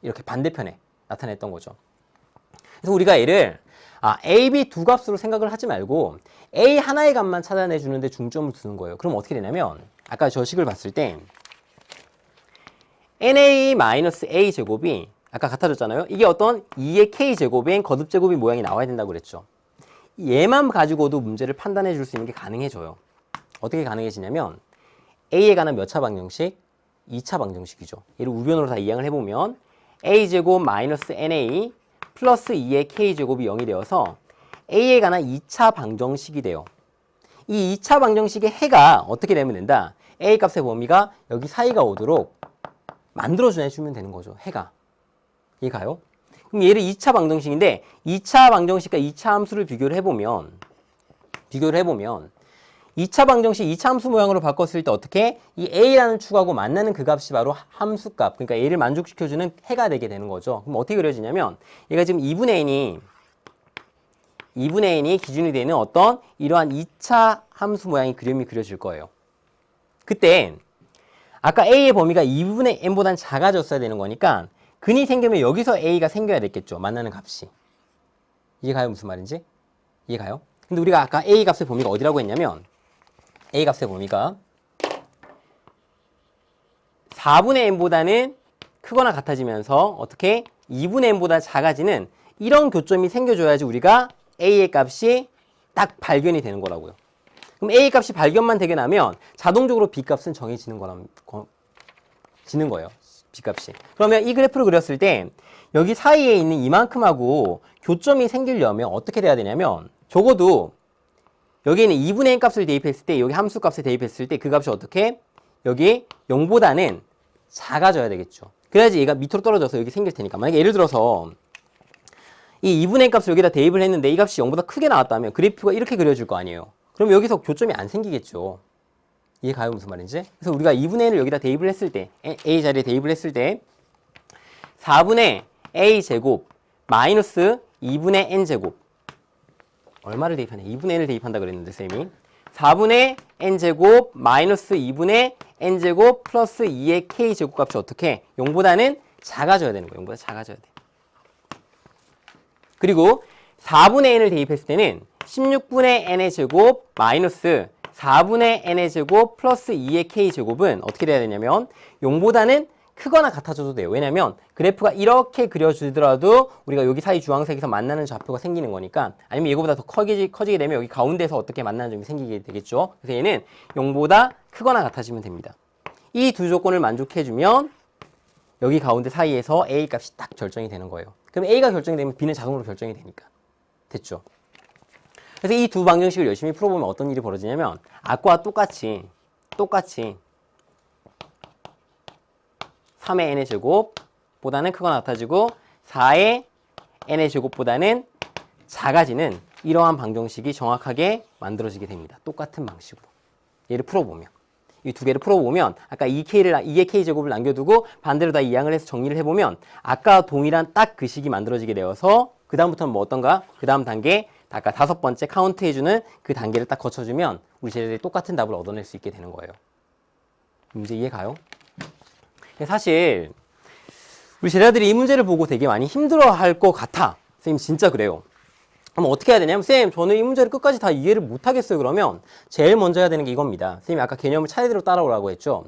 이렇게 반대편에 나타냈던 거죠. 그래서 우리가 얘를 A, B 두 값으로 생각을 하지 말고 A 하나의 값만 찾아내주는데 중점을 두는 거예요. 그럼 어떻게 되냐면 아까 저 식을 봤을 때 NA-A 제곱이 아까 같아졌잖아요. 이게 어떤 2의 K제곱인 거듭제곱인 모양이 나와야 된다고 그랬죠. 얘만 가지고도 문제를 판단해 줄 수 있는 게 가능해져요. 어떻게 가능해지냐면 A에 관한 몇 차 방정식? 2차 방정식이죠. 얘를 우변으로 다 이항을 해보면 A제곱 마이너스 NA 플러스 2의 K제곱이 0이 되어서 A에 관한 2차 방정식이 돼요. 이 2차 방정식의 해가 어떻게 되면 된다? A 값의 범위가 여기 사이가 오도록 만들어주면 되는 거죠. 해가. 이해가요? 그럼 얘를 2차 방정식인데 2차 방정식과 2차 함수를 비교를 해보면 2차 방정식 2차 함수 모양으로 바꿨을 때 어떻게? 이 A라는 축하고 만나는 그 값이 바로 함수값. 그러니까 A를 만족시켜주는 해가 되게 되는 거죠. 그럼 어떻게 그려지냐면 얘가 지금 2분의 N이 기준이 되는 어떤 이러한 2차 함수 모양이 그림이 그려질 거예요. 그때 아까 A의 범위가 2분의 N보다는 작아졌어야 되는 거니까 근이 생기면 여기서 A가 생겨야 됐겠죠. 만나는 값이. 이해가요? 무슨 말인지? 이해가요? 근데 우리가 아까 A 값의 범위가 어디라고 했냐면 A 값의 범위가 4분의 N보다는 크거나 같아지면서 어떻게 2분의 n보다 작아지는 이런 교점이 생겨줘야지 우리가 a의 값이 딱 발견이 되는 거라고요. 그럼 a 값이 발견만 되게 나면 자동적으로 b 값은 정해지는 지는 거예요. b 값이. 그러면 이 그래프를 그렸을 때 여기 사이에 있는 이만큼하고 교점이 생기려면 어떻게 돼야 되냐면 적어도 여기에는 2분의 n 값을 대입했을 때 여기 함수 값을 대입했을 때 그 값이 어떻게? 여기 0보다는 작아져야 되겠죠. 그래야지 얘가 밑으로 떨어져서 여기 생길 테니까. 만약에 예를 들어서 이 2분의 n 값을 여기다 대입을 했는데 이 값이 0보다 크게 나왔다면 그래프가 이렇게 그려질 거 아니에요. 그럼 여기서 교점이 안 생기겠죠. 이해 가요? 무슨 말인지? 그래서 우리가 2분의 n을 여기다 대입을 했을 때 a 자리에 대입을 했을 때 4분의 a 제곱 마이너스 2분의 n 제곱 얼마를 대입하냐? 2분의 n을 대입한다 그랬는데 쌤이 4분의 n 제곱 마이너스 2분의 n 제곱 플러스 2의 k 제곱 값이 어떻게? 0보다는 작아져야 되는 거예요. 0보다 작아져야 돼. 그리고 4분의 n을 대입했을 때는 16분의 n의 제곱 마이너스 4분의 n의 제곱 플러스 2의 k 제곱은 어떻게 돼야 되냐면 0보다는 크거나 같아져도 돼요. 왜냐면 그래프가 이렇게 그려지더라도 우리가 여기 사이 주황색에서 만나는 좌표가 생기는 거니까 아니면 이거보다 더 커지게 되면 여기 가운데서 어떻게 만나는 점이 생기게 되겠죠. 그래서 얘는 0보다 크거나 같아지면 됩니다. 이 두 조건을 만족해주면 여기 가운데 사이에서 a 값이 딱 결정이 되는 거예요. 그럼 a가 결정이 되면 b는 자동으로 결정이 되니까. 됐죠? 그래서 이 두 방정식을 열심히 풀어보면 어떤 일이 벌어지냐면 아까와 똑같이 3의 n의 제곱보다는 크거나 같아지고 4의 n의 제곱보다는 작아지는 이러한 방정식이 정확하게 만들어지게 됩니다. 똑같은 방식으로. 얘를 풀어보면. 이 두 개를 풀어보면 아까 2의 k제곱을 남겨두고 반대로 다 이항을 해서 정리를 해보면 아까 동일한 딱 그 식이 만들어지게 되어서 그 다음부터는 뭐 어떤가? 그 다음 단계 아까 5번째 카운트해주는 그 단계를 딱 거쳐주면 우리 쟤네들이 똑같은 답을 얻어낼 수 있게 되는 거예요. 문제 이해 가요? 사실 우리 제자들이 이 문제를 보고 되게 많이 힘들어할 것 같아. 선생님 진짜 그래요. 그럼 어떻게 해야 되냐면 쌤 저는 이 문제를 끝까지 다 이해를 못하겠어요. 그러면 제일 먼저 해야 되는 게 이겁니다. 선생님이 아까 개념을 차례대로 따라오라고 했죠.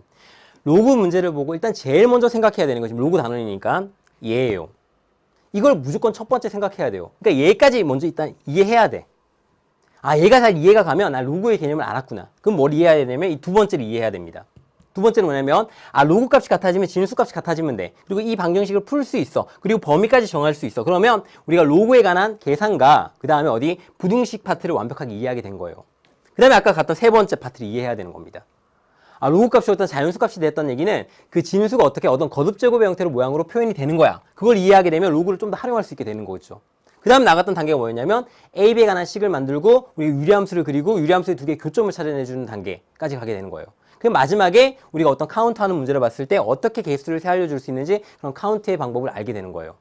로그 문제를 보고 일단 제일 먼저 생각해야 되는 거지. 로그 단원이니까 얘예요. 이걸 무조건 첫 번째 생각해야 돼요. 그러니까 얘까지 먼저 일단 이해해야 돼. 아 얘가 잘 이해가 가면 나 로그의 개념을 알았구나. 그럼 뭘 이해해야 되냐면 이 두 번째를 이해해야 됩니다. 두 번째는 뭐냐면 로그 값이 같아지면 진수 값이 같아지면 돼. 그리고 이 방정식을 풀 수 있어. 그리고 범위까지 정할 수 있어. 그러면 우리가 로그에 관한 계산과 그 다음에 어디 부등식 파트를 완벽하게 이해하게 된 거예요. 그 다음에 아까 갔던 세 번째 파트를 이해해야 되는 겁니다. 로그 값이 어떤 자연수 값이 됐던 얘기는 그 진수가 어떻게 어떤 거듭제곱의 형태로 모양으로 표현이 되는 거야. 그걸 이해하게 되면 로그를 좀 더 활용할 수 있게 되는 거죠. 그 다음에 나갔던 단계가 뭐였냐면 A, B에 관한 식을 만들고 우리 유리함수를 그리고 유리함수의 두 개의 교점을 찾아내주는 단계까지 가게 되는 거예요. 그럼 마지막에 우리가 어떤 카운트하는 문제를 봤을 때 어떻게 개수를 알려줄 수 있는지 그런 카운트의 방법을 알게 되는 거예요.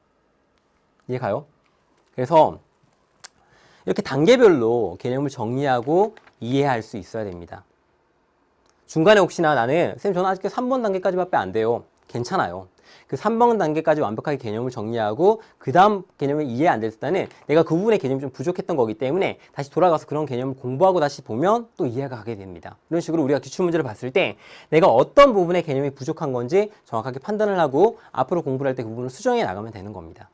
이해 가요? 그래서 이렇게 단계별로 개념을 정리하고 이해할 수 있어야 됩니다. 중간에 혹시나 나는 쌤 저는 아직 3번 단계까지밖에 안 돼요. 괜찮아요. 그 3번 단계까지 완벽하게 개념을 정리하고 그 다음 개념을 이해 안 됐을 때는 내가 그 부분의 개념이 좀 부족했던 거기 때문에 다시 돌아가서 그런 개념을 공부하고 다시 보면 또 이해가 가게 됩니다. 이런 식으로 우리가 기출문제를 봤을 때 내가 어떤 부분의 개념이 부족한 건지 정확하게 판단을 하고 앞으로 공부를 할 때 그 부분을 수정해 나가면 되는 겁니다.